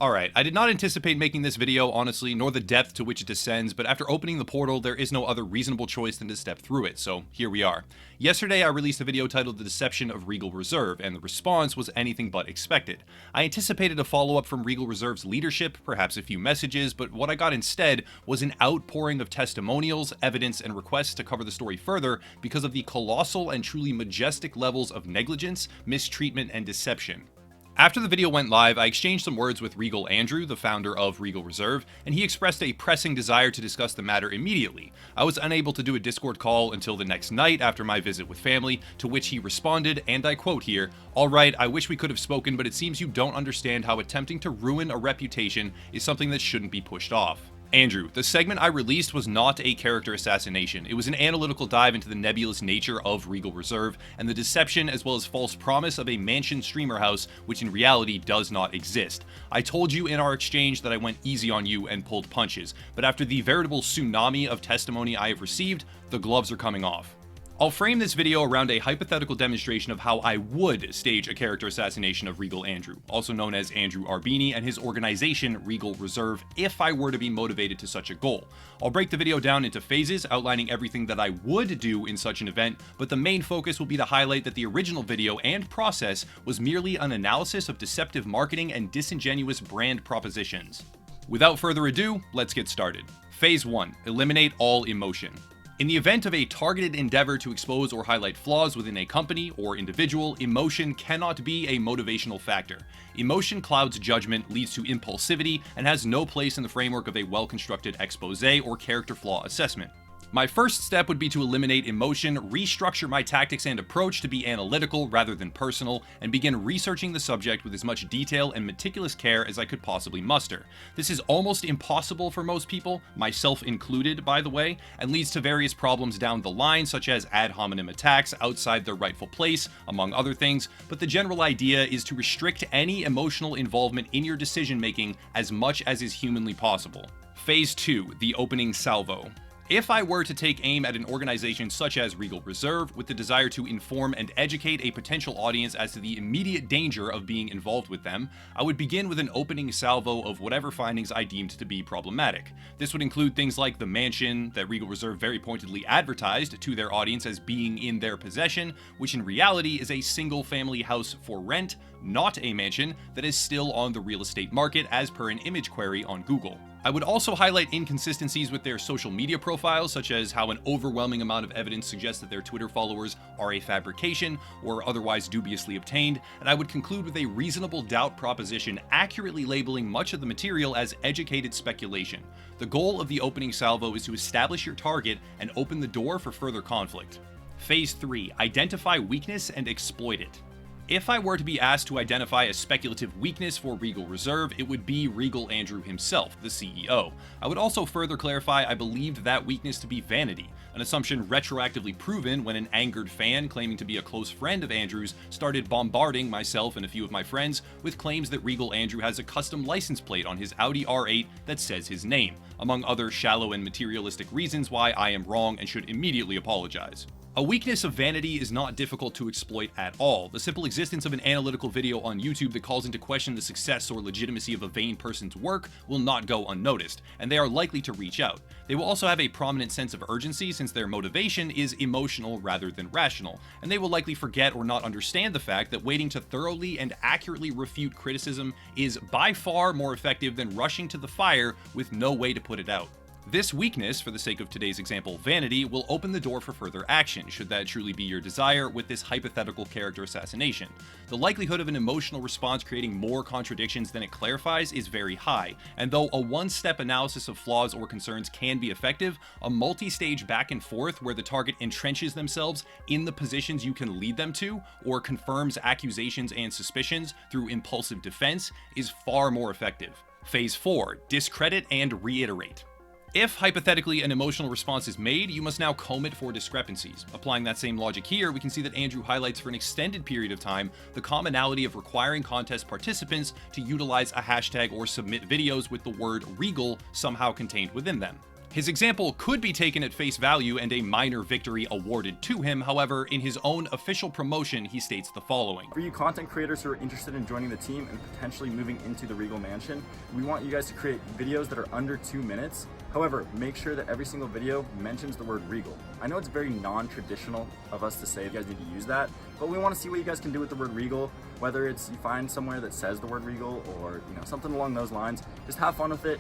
Alright, I did not anticipate making this video, honestly, nor the depth to which it descends, but after opening the portal, there is no other reasonable choice than to step through it, so here we are. Yesterday, I released a video titled The Deception of Regal Reserve, and the response was anything but expected. I anticipated a follow-up from Regal Reserve's leadership, perhaps a few messages, but what I got instead was an outpouring of testimonials, evidence, and requests to cover the story further because of the colossal and truly majestic levels of negligence, mistreatment, and deception. After the video went live, I exchanged some words with Regal Andrew, the founder of Regal Reserve, and he expressed a pressing desire to discuss the matter immediately. I was unable to do a Discord call until the next night after my visit with family, to which he responded, and I quote here, "Alright, I wish we could have spoken, but it seems you don't understand how attempting to ruin a reputation is something that shouldn't be pushed off." Andrew, the segment I released was not a character assassination. It was an analytical dive into the nebulous nature of Regal Reserve and the deception as well as false promise of a mansion streamer house, which in reality does not exist. I told you in our exchange that I went easy on you and pulled punches, but after the veritable tsunami of testimony I have received, the gloves are coming off. I'll frame this video around a hypothetical demonstration of how I would stage a character assassination of Regal Andrew, also known as Andrew Arbini, and his organization Regal Reserve, if I were to be motivated to such a goal. I'll break the video down into phases, outlining everything that I would do in such an event, but the main focus will be to highlight that the original video and process was merely an analysis of deceptive marketing and disingenuous brand propositions. Without further ado, let's get started. Phase 1. Eliminate all emotion. In the event of a targeted endeavor to expose or highlight flaws within a company or individual, emotion cannot be a motivational factor. Emotion clouds judgment, leads to impulsivity, and has no place in the framework of a well-constructed expose or character flaw assessment. My first step would be to eliminate emotion, restructure my tactics and approach to be analytical rather than personal, and begin researching the subject with as much detail and meticulous care as I could possibly muster. This is almost impossible for most people, myself included by the way, and leads to various problems down the line such as ad hominem attacks outside their rightful place, among other things, but the general idea is to restrict any emotional involvement in your decision making as much as is humanly possible. Phase 2. The Opening Salvo. If I were to take aim at an organization such as Regal Reserve with the desire to inform and educate a potential audience as to the immediate danger of being involved with them, I would begin with an opening salvo of whatever findings I deemed to be problematic. This would include things like the mansion that Regal Reserve very pointedly advertised to their audience as being in their possession, which in reality is a single family house for rent, not a mansion that is still on the real estate market as per an image query on Google. I would also highlight inconsistencies with their social media profiles, such as how an overwhelming amount of evidence suggests that their Twitter followers are a fabrication or otherwise dubiously obtained, and I would conclude with a reasonable doubt proposition accurately labeling much of the material as educated speculation. The goal of the opening salvo is to establish your target and open the door for further conflict. Phase 3. Identify weakness and exploit it. If I were to be asked to identify a speculative weakness for Regal Reserve, it would be Regal Andrew himself, the CEO. I would also further clarify I believed that weakness to be vanity, an assumption retroactively proven when an angered fan claiming to be a close friend of Andrew's started bombarding myself and a few of my friends with claims that Regal Andrew has a custom license plate on his Audi R8 that says his name, among other shallow and materialistic reasons why I am wrong and should immediately apologize. A weakness of vanity is not difficult to exploit at all. The simple existence of an analytical video on YouTube that calls into question the success or legitimacy of a vain person's work will not go unnoticed, and they are likely to reach out. They will also have a prominent sense of urgency since their motivation is emotional rather than rational, and they will likely forget or not understand the fact that waiting to thoroughly and accurately refute criticism is by far more effective than rushing to the fire with no way to put it out. This weakness, for the sake of today's example, vanity, will open the door for further action, should that truly be your desire with this hypothetical character assassination. The likelihood of an emotional response creating more contradictions than it clarifies is very high, and though a one-step analysis of flaws or concerns can be effective, a multi-stage back and forth where the target entrenches themselves in the positions you can lead them to, or confirms accusations and suspicions through impulsive defense, is far more effective. Phase 4. Discredit and reiterate. If, hypothetically, an emotional response is made, you must now comb it for discrepancies. Applying that same logic here, we can see that Andrew highlights for an extended period of time the commonality of requiring contest participants to utilize a hashtag or submit videos with the word Regal somehow contained within them. His example could be taken at face value and a minor victory awarded to him. However, in his own official promotion, he states the following. For you content creators who are interested in joining the team and potentially moving into the Regal Mansion, we want you guys to create videos that are under 2 minutes. However, make sure that every single video mentions the word Regal. I know it's very non-traditional of us to say you guys need to use that, but we want to see what you guys can do with the word Regal, whether it's you find somewhere that says the word Regal or something along those lines. Just have fun with it.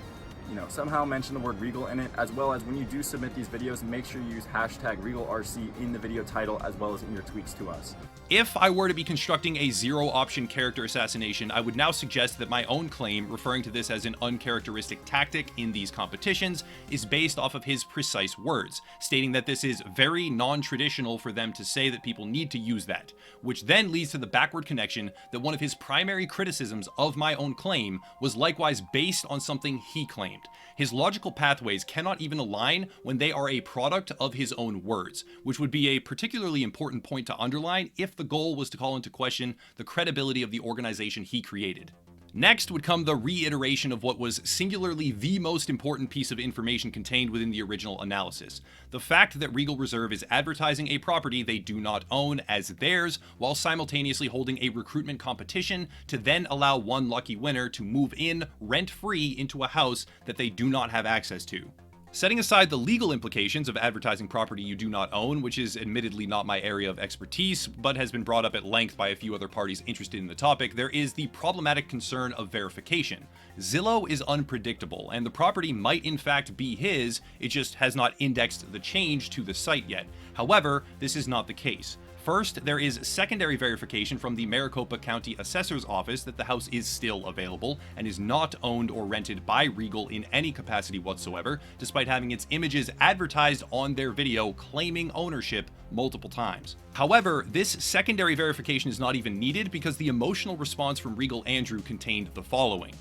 Somehow mention the word Regal in it, as well as when you do submit these videos, make sure you use hashtag RegalRC in the video title as well as in your tweets to us. If I were to be constructing a zero-option character assassination, I would now suggest that my own claim, referring to this as an uncharacteristic tactic in these competitions, is based off of his precise words, stating that this is very non-traditional for them to say that people need to use that, which then leads to the backward connection that one of his primary criticisms of my own claim was likewise based on something he claimed. His logical pathways cannot even align when they are a product of his own words, which would be a particularly important point to underline if the goal was to call into question the credibility of the organization he created. Next would come the reiteration of what was singularly the most important piece of information contained within the original analysis. The fact that Regal Reserve is advertising a property they do not own as theirs, while simultaneously holding a recruitment competition to then allow one lucky winner to move in rent-free into a house that they do not have access to. Setting aside the legal implications of advertising property you do not own, which is admittedly not my area of expertise, but has been brought up at length by a few other parties interested in the topic, there is the problematic concern of verification. Zillow is unpredictable, and the property might in fact be his, it just has not indexed the change to the site yet. However, this is not the case. First, there is secondary verification from the Maricopa County Assessor's Office that the house is still available and is not owned or rented by Regal in any capacity whatsoever, despite having its images advertised on their video claiming ownership multiple times. However, this secondary verification is not even needed because the emotional response from Regal Andrew contained the following.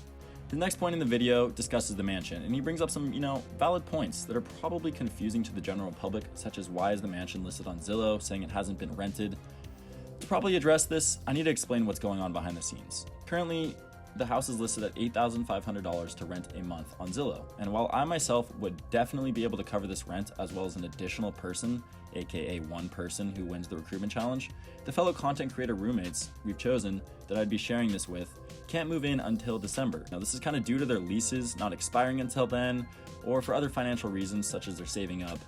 The next point in the video discusses the mansion, and he brings up some, valid points that are probably confusing to the general public, such as why is the mansion listed on Zillow, saying it hasn't been rented. To properly address this, I need to explain what's going on behind the scenes. Currently, the house is listed at $8,500 to rent a month on Zillow, and while I myself would definitely be able to cover this rent as well as an additional person, aka one person who wins the recruitment challenge, the fellow content creator roommates we've chosen that I'd be sharing this with can't move in until December. Now this is kind of due to their leases not expiring until then, or for other financial reasons such as they're saving up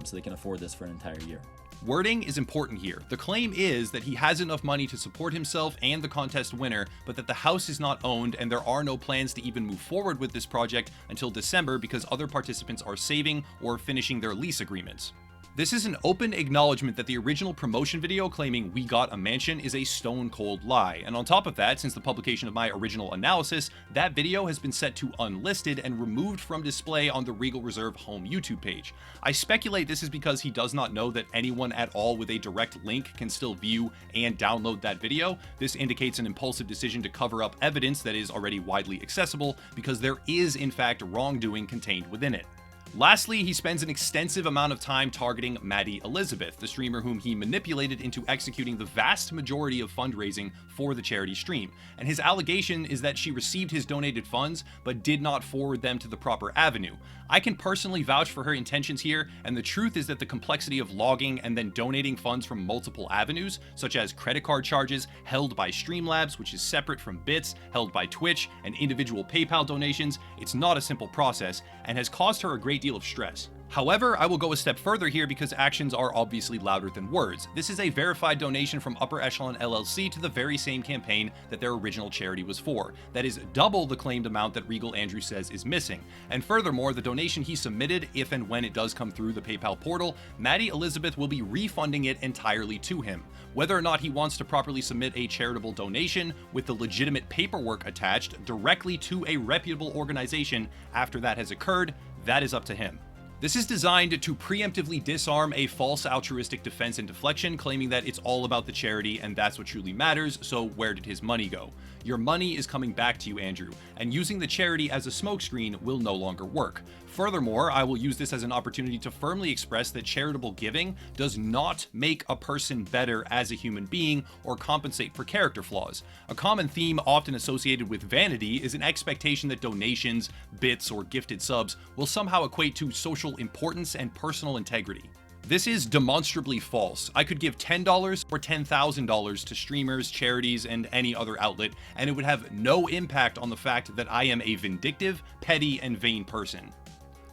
so they can afford this for an entire year. Wording is important here. The claim is that he has enough money to support himself and the contest winner, but that the house is not owned and there are no plans to even move forward with this project until December because other participants are saving or finishing their lease agreements. This is an open acknowledgement that the original promotion video claiming we got a mansion is a stone cold lie, and on top of that, since the publication of my original analysis, that video has been set to unlisted and removed from display on the Regal Reserve home YouTube page. I speculate this is because he does not know that anyone at all with a direct link can still view and download that video. This indicates an impulsive decision to cover up evidence that is already widely accessible because there is in fact wrongdoing contained within it. Lastly, he spends an extensive amount of time targeting Maddie Elizabeth, the streamer whom he manipulated into executing the vast majority of fundraising for the charity stream, and his allegation is that she received his donated funds but did not forward them to the proper avenue. I can personally vouch for her intentions here, and the truth is that the complexity of logging and then donating funds from multiple avenues, such as credit card charges held by Streamlabs, which is separate from bits held by Twitch, and individual PayPal donations, it's not a simple process, and has caused her a great deal of stress. However, I will go a step further here because actions are obviously louder than words. This is a verified donation from Upper Echelon LLC to the very same campaign that their original charity was for. That is double the claimed amount that Regal Andrew says is missing. And furthermore, the donation he submitted, if and when it does come through the PayPal portal, Maddie Elizabeth will be refunding it entirely to him. Whether or not he wants to properly submit a charitable donation with the legitimate paperwork attached directly to a reputable organization after that has occurred, that is up to him. This is designed to preemptively disarm a false altruistic defense and deflection, claiming that it's all about the charity and that's what truly matters, so where did his money go? Your money is coming back to you, Andrew, and using the charity as a smokescreen will no longer work. Furthermore, I will use this as an opportunity to firmly express that charitable giving does not make a person better as a human being or compensate for character flaws. A common theme often associated with vanity is an expectation that donations, bits, or gifted subs will somehow equate to social importance and personal integrity. This is demonstrably false. I could give $10 or $10,000 to streamers, charities, and any other outlet, and it would have no impact on the fact that I am a vindictive, petty, and vain person.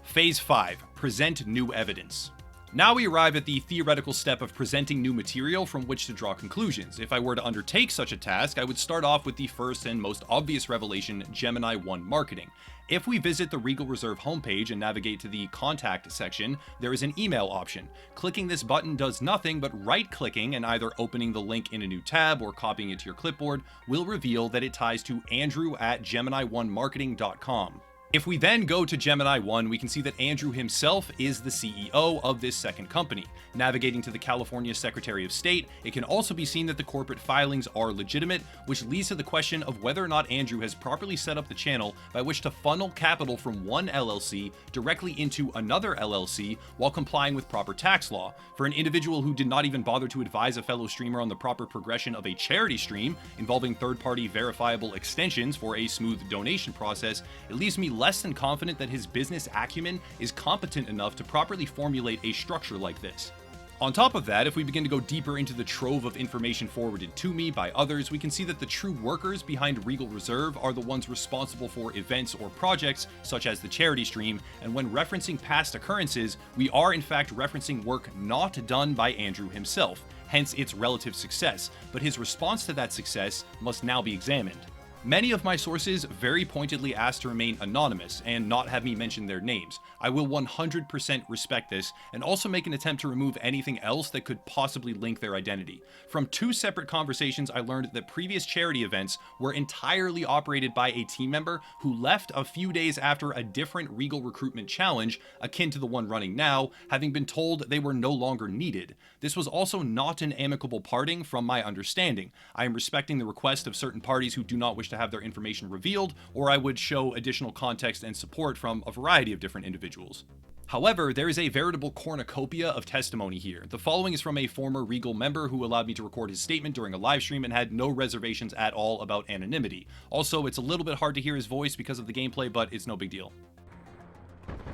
Phase 5. Present new evidence. Now we arrive at the theoretical step of presenting new material from which to draw conclusions. If I were to undertake such a task, I would start off with the first and most obvious revelation, Gemini 1 marketing. If we visit the Regal Reserve homepage and navigate to the contact section, there is an email option. Clicking this button does nothing, but right-clicking and either opening the link in a new tab or copying it to your clipboard will reveal that it ties to andrew@gemini1marketing.com. If we then go to Gemini 1, we can see that Andrew himself is the CEO of this second company. Navigating to the California Secretary of State, it can also be seen that the corporate filings are legitimate, which leads to the question of whether or not Andrew has properly set up the channel by which to funnel capital from one LLC directly into another LLC while complying with proper tax law. For an individual who did not even bother to advise a fellow streamer on the proper progression of a charity stream involving third-party verifiable extensions for a smooth donation process, it leaves me less than confident that his business acumen is competent enough to properly formulate a structure like this. On top of that, if we begin to go deeper into the trove of information forwarded to me by others, we can see that the true workers behind Regal Reserve are the ones responsible for events or projects such as the charity stream, and when referencing past occurrences, we are in fact referencing work not done by Andrew himself, hence its relative success, but his response to that success must now be examined. Many of my sources very pointedly asked to remain anonymous and not have me mention their names. I will 100% respect this and also make an attempt to remove anything else that could possibly link their identity. From 2 separate conversations, I learned that previous charity events were entirely operated by a team member who left a few days after a different Regal recruitment challenge, akin to the one running now, having been told they were no longer needed. This was also not an amicable parting from my understanding. I am respecting the request of certain parties who do not wish to have their information revealed, or I would show additional context and support from a variety of different individuals. However, there is a veritable cornucopia of testimony here. The following is from a former Regal member who allowed me to record his statement during a live stream and had no reservations at all about anonymity. Also, it's a little bit hard to hear his voice because of the gameplay, but it's no big deal.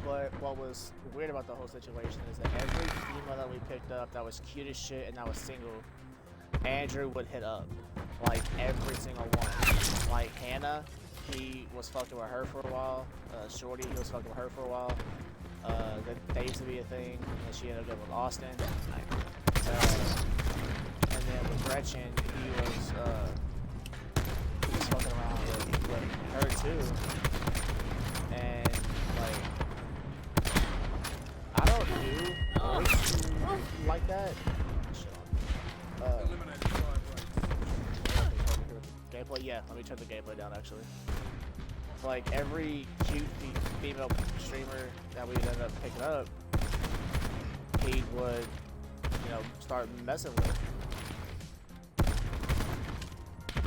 But what was weird about the whole situation is that every female that we picked up that was cute as shit and that was single, Andrew would hit up. Like, every single one. Like, Hannah, he was fucking with her for a while. Shorty, he was fucking with her for a while. That used to be a thing, and she ended up with Austin. And then with Gretchen, he was fucking around with her too. And, like, I don't do voice like that. Gameplay? Yeah, let me turn the gameplay down actually. Like every cute female streamer that we ended up picking up, he would, you know, start messing with.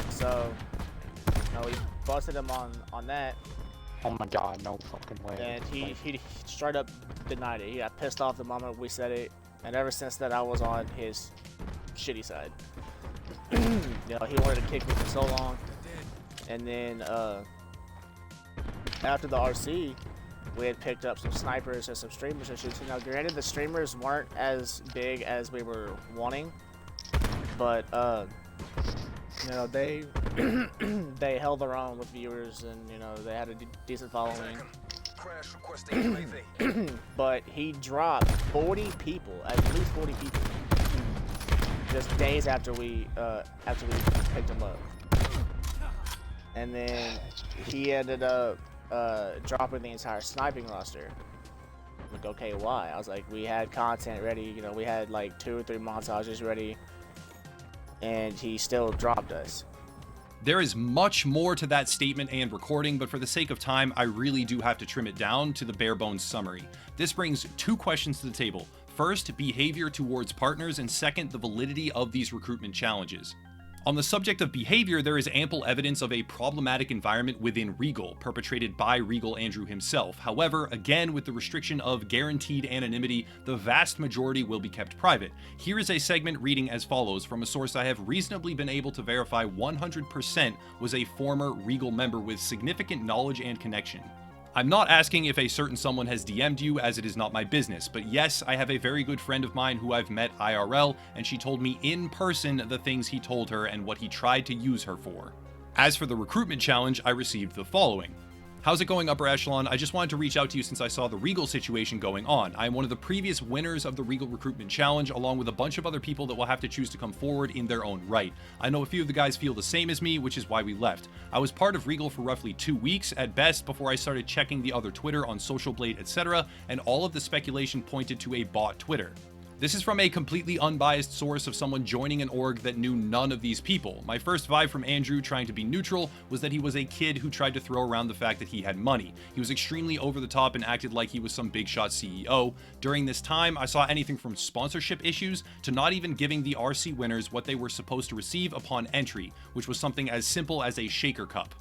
So, you know, we busted him on that. Oh my god, no fucking way. And he straight up denied it. He got pissed off the moment we said it, and ever since that I was on his shitty side. You know, he wanted to kick me for so long, and then after the RC, we had picked up some snipers and some streamers and shit. Now, granted, the streamers weren't as big as we were wanting, but you know, they they held their own with viewers, and you know, they had a decent following. But he dropped 40 people, at least 40 people, just days after we picked him up. And then he ended up dropping the entire sniping roster. I'm like, okay, why? I was like, we had content ready, you know, we had like 2 or 3 montages ready, and he still dropped us. There is much more to that statement and recording, but for the sake of time, I really do have to trim it down to the bare bones summary. This brings 2 questions to the table. First, behavior towards partners, and second, the validity of these recruitment challenges. On the subject of behavior, there is ample evidence of a problematic environment within Regal, perpetrated by Regal Andrew himself. However, again, with the restriction of guaranteed anonymity, the vast majority will be kept private. Here is a segment reading as follows from a source I have reasonably been able to verify 100% was a former Regal member with significant knowledge and connection. I'm not asking if a certain someone has DM'd you, as it is not my business, but yes, I have a very good friend of mine who I've met IRL, and she told me in person the things he told her and what he tried to use her for. As for the recruitment challenge, I received the following. How's it going, Upper Echelon? I just wanted to reach out to you since I saw the Regal situation going on. I am one of the previous winners of the Regal Recruitment Challenge, along with a bunch of other people that will have to choose to come forward in their own right. I know a few of the guys feel the same as me, which is why we left. I was part of Regal for roughly 2 weeks at best before I started checking the other Twitter on Social Blade, etc., and all of the speculation pointed to a bot Twitter. This is from a completely unbiased source of someone joining an org that knew none of these people. My first vibe from Andrew trying to be neutral was that he was a kid who tried to throw around the fact that he had money. He was extremely over the top and acted like he was some big shot CEO. During this time, I saw anything from sponsorship issues to not even giving the RC winners what they were supposed to receive upon entry, which was something as simple as a shaker cup.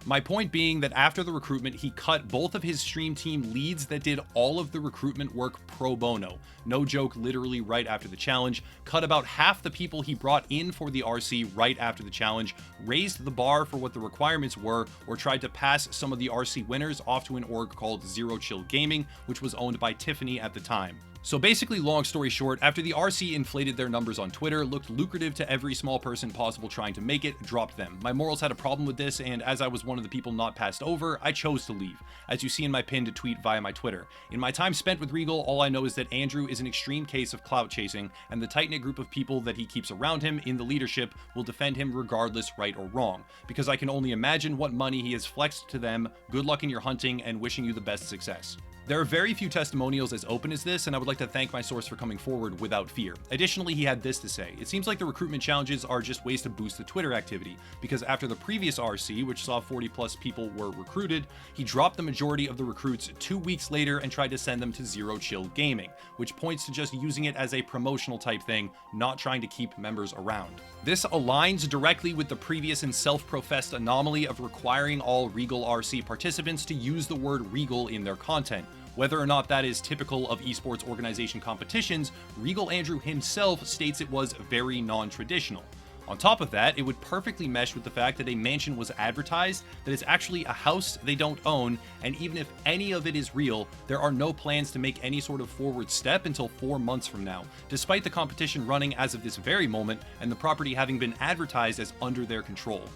My point being that after the recruitment, he cut both of his stream team leads that did all of the recruitment work pro bono. No joke, literally right after the challenge, cut about half the people he brought in for the RC right after the challenge, raised the bar for what the requirements were, or tried to pass some of the RC winners off to an org called Zero Chill Gaming, which was owned by Tiffany at the time. So basically, long story short, after the RC inflated their numbers on Twitter, looked lucrative to every small person possible trying to make it, dropped them. My morals had a problem with this, and as I was one of the people not passed over, I chose to leave, as you see in my pinned tweet via my Twitter. In my time spent with Regal, all I know is that Andrew is an extreme case of clout chasing, and the tight-knit group of people that he keeps around him in the leadership will defend him regardless, right or wrong, because I can only imagine what money he has flexed to them. Good luck in your hunting, and wishing you the best success. There are very few testimonials as open as this, and I would like to thank my source for coming forward without fear. Additionally, he had this to say. It seems like the recruitment challenges are just ways to boost the Twitter activity, because after the previous RC, which saw 40 plus people were recruited, he dropped the majority of the recruits 2 weeks later and tried to send them to Zero Chill Gaming, which points to just using it as a promotional type thing, not trying to keep members around. This aligns directly with the previous and self-professed anomaly of requiring all Regal RC participants to use the word Regal in their content. Whether or not that is typical of esports organization competitions, Regal Andrew himself states it was very non-traditional. On top of that, it would perfectly mesh with the fact that a mansion was advertised, that it's actually a house they don't own, and even if any of it is real, there are no plans to make any sort of forward step until 4 months from now, despite the competition running as of this very moment and the property having been advertised as under their control.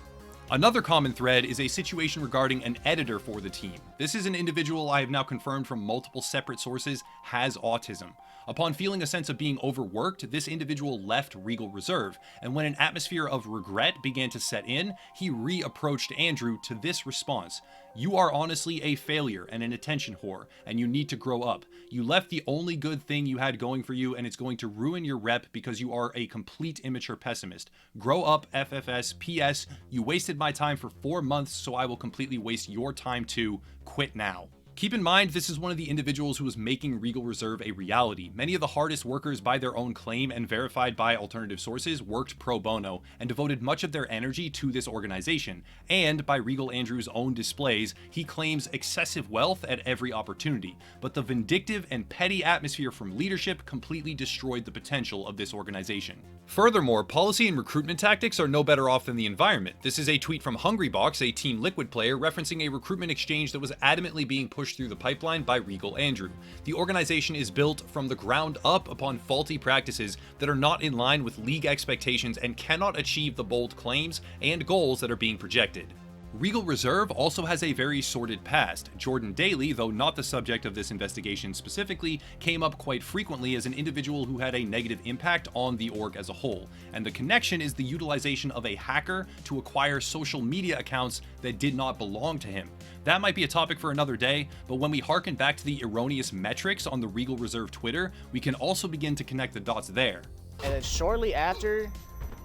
Another common thread is a situation regarding an editor for the team. This is an individual I have now confirmed from multiple separate sources has autism. Upon feeling a sense of being overworked, this individual left Regal Reserve, and when an atmosphere of regret began to set in, he re-approached Andrew to this response. You are honestly a failure and an attention whore, and you need to grow up. You left the only good thing you had going for you, and it's going to ruin your rep because you are a complete immature pessimist. Grow up, FFS. PS, you wasted my time for 4 months, so I will completely waste your time too. Quit now. Keep in mind, this is one of the individuals who was making Regal Reserve a reality. Many of the hardest workers by their own claim and verified by alternative sources worked pro bono and devoted much of their energy to this organization. And by Regal Andrew's own displays, he claims excessive wealth at every opportunity. But the vindictive and petty atmosphere from leadership completely destroyed the potential of this organization. Furthermore, policy and recruitment tactics are no better off than the environment. This is a tweet from Hungrybox, a Team Liquid player, referencing a recruitment exchange that was adamantly being pushed through the pipeline by Regal Andrew. The organization is built from the ground up upon faulty practices that are not in line with league expectations and cannot achieve the bold claims and goals that are being projected. Regal Reserve also has a very sordid past. Jordan Daly, though not the subject of this investigation specifically, came up quite frequently as an individual who had a negative impact on the org as a whole, and the connection is the utilization of a hacker to acquire social media accounts that did not belong to him. That might be a topic for another day, but when we harken back to the erroneous metrics on the Regal Reserve Twitter, we can also begin to connect the dots there. And then shortly after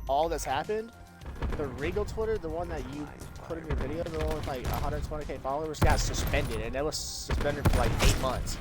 all this happened, the Regal Twitter, the one that you put in your video, the one with like 120k followers, got suspended, and it was suspended for like 8 months.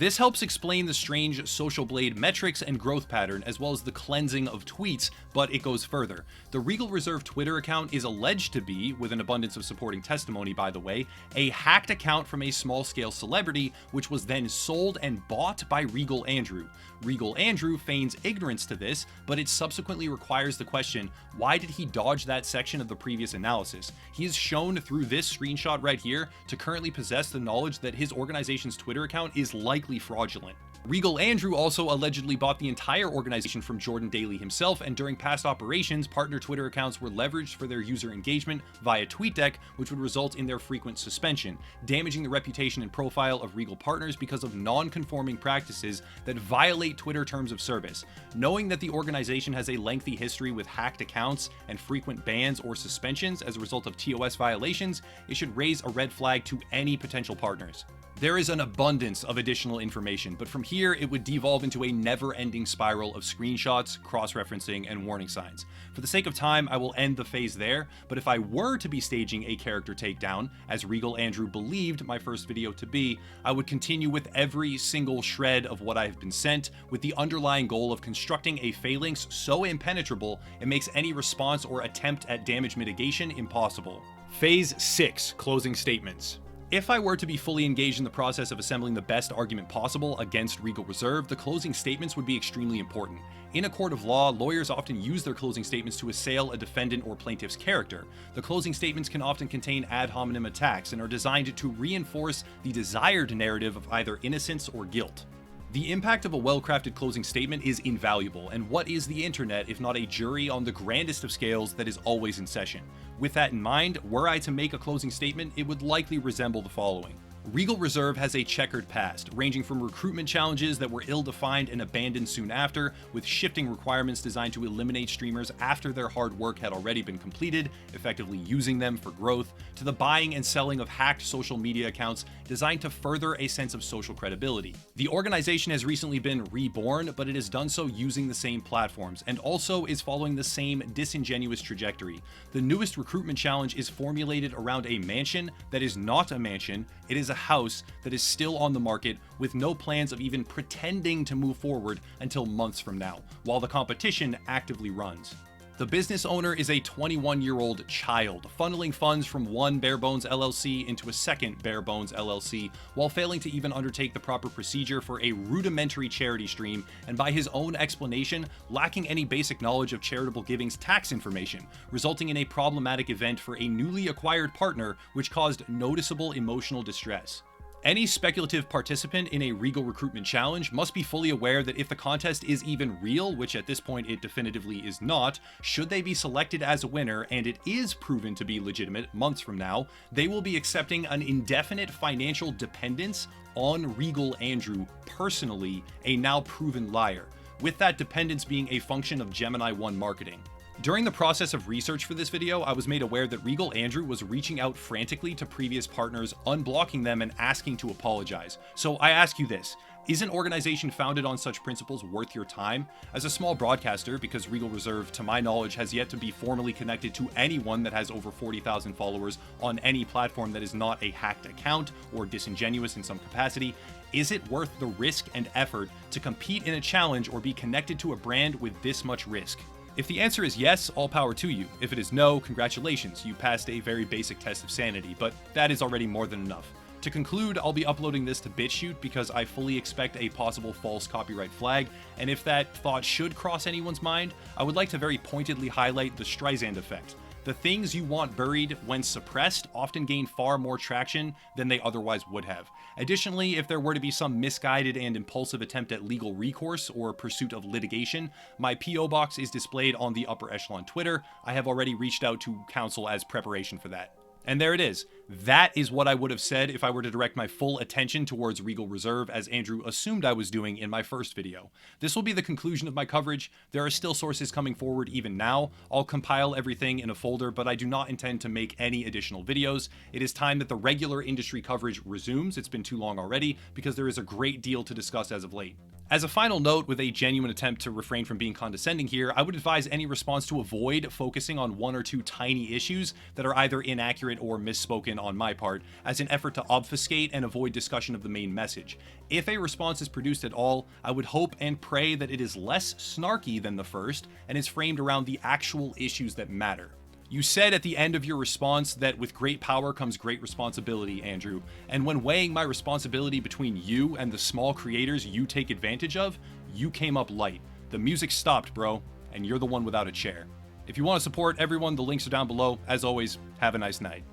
This helps explain the strange social blade metrics and growth pattern, as well as the cleansing of tweets, but it goes further. The Regal Reserve Twitter account is alleged to be, with an abundance of supporting testimony by the way, a hacked account from a small-scale celebrity, which was then sold and bought by Regal Andrew. Regal Andrew feigns ignorance to this, but it subsequently requires the question, why did he dodge that section of the previous analysis? He is shown through this screenshot right here to currently possess the knowledge that his organization's Twitter account is likely fraudulent. Regal Andrew also allegedly bought the entire organization from Jordan Daly himself, and during past operations, partner Twitter accounts were leveraged for their user engagement via TweetDeck, which would result in their frequent suspension, damaging the reputation and profile of Regal partners because of non-conforming practices that violate Twitter terms of service. Knowing that the organization has a lengthy history with hacked accounts and frequent bans or suspensions as a result of TOS violations, it should raise a red flag to any potential partners. There is an abundance of additional information, but from here it would devolve into a never-ending spiral of screenshots, cross-referencing, and warning signs. For the sake of time, I will end the phase there, but if I were to be staging a character takedown, as Regal Andrew believed my first video to be, I would continue with every single shred of what I've been sent, with the underlying goal of constructing a phalanx so impenetrable it makes any response or attempt at damage mitigation impossible. Phase 6, Closing Statements. If I were to be fully engaged in the process of assembling the best argument possible against Regal Reserve, the closing statements would be extremely important. In a court of law, lawyers often use their closing statements to assail a defendant or plaintiff's character. The closing statements can often contain ad hominem attacks and are designed to reinforce the desired narrative of either innocence or guilt. The impact of a well-crafted closing statement is invaluable, and what is the internet if not a jury on the grandest of scales that is always in session? With that in mind, were I to make a closing statement, it would likely resemble the following. Regal Reserve has a checkered past, ranging from recruitment challenges that were ill-defined and abandoned soon after, with shifting requirements designed to eliminate streamers after their hard work had already been completed, effectively using them for growth, to the buying and selling of hacked social media accounts designed to further a sense of social credibility. The organization has recently been reborn, but it has done so using the same platforms, and also is following the same disingenuous trajectory. The newest recruitment challenge is formulated around a mansion that is not a mansion, it is a house that is still on the market with no plans of even pretending to move forward until months from now, while the competition actively runs. The business owner is a 21-year-old child, funneling funds from one Barebones LLC into a second Barebones LLC, while failing to even undertake the proper procedure for a rudimentary charity stream, and by his own explanation, lacking any basic knowledge of charitable giving's tax information, resulting in a problematic event for a newly acquired partner, which caused noticeable emotional distress. Any speculative participant in a Regal Recruitment Challenge must be fully aware that if the contest is even real, which at this point it definitively is not, should they be selected as a winner and it is proven to be legitimate months from now, they will be accepting an indefinite financial dependence on Regal Andrew personally, a now proven liar, with that dependence being a function of Gemini 1 marketing. During the process of research for this video, I was made aware that Regal Andrew was reaching out frantically to previous partners, unblocking them and asking to apologize. So I ask you this, is an organization founded on such principles worth your time? As a small broadcaster, because Regal Reserve, to my knowledge, has yet to be formally connected to anyone that has over 40,000 followers on any platform that is not a hacked account or disingenuous in some capacity, is it worth the risk and effort to compete in a challenge or be connected to a brand with this much risk? If the answer is yes, all power to you. If it is no, congratulations, you passed a very basic test of sanity, but that is already more than enough. To conclude, I'll be uploading this to BitChute because I fully expect a possible false copyright flag, and if that thought should cross anyone's mind, I would like to very pointedly highlight the Streisand effect. The things you want buried when suppressed often gain far more traction than they otherwise would have. Additionally, if there were to be some misguided and impulsive attempt at legal recourse or pursuit of litigation, my P.O. box is displayed on the Upper Echelon Twitter. I have already reached out to counsel as preparation for that. And there it is. That is what I would have said if I were to direct my full attention towards Regal Reserve, as Andrew assumed I was doing in my first video. This will be the conclusion of my coverage. There are still sources coming forward even now. I'll compile everything in a folder, but I do not intend to make any additional videos. It is time that the regular industry coverage resumes. It's been too long already, because there is a great deal to discuss as of late. As a final note, with a genuine attempt to refrain from being condescending here, I would advise any response to avoid focusing on one or two tiny issues that are either inaccurate or misspoken unspoken on my part, as an effort to obfuscate and avoid discussion of the main message. If a response is produced at all, I would hope and pray that it is less snarky than the first and is framed around the actual issues that matter. You said at the end of your response that with great power comes great responsibility, Andrew, and when weighing my responsibility between you and the small creators you take advantage of, you came up light. The music stopped, bro, and you're the one without a chair. If you want to support everyone, the links are down below. As always, have a nice night.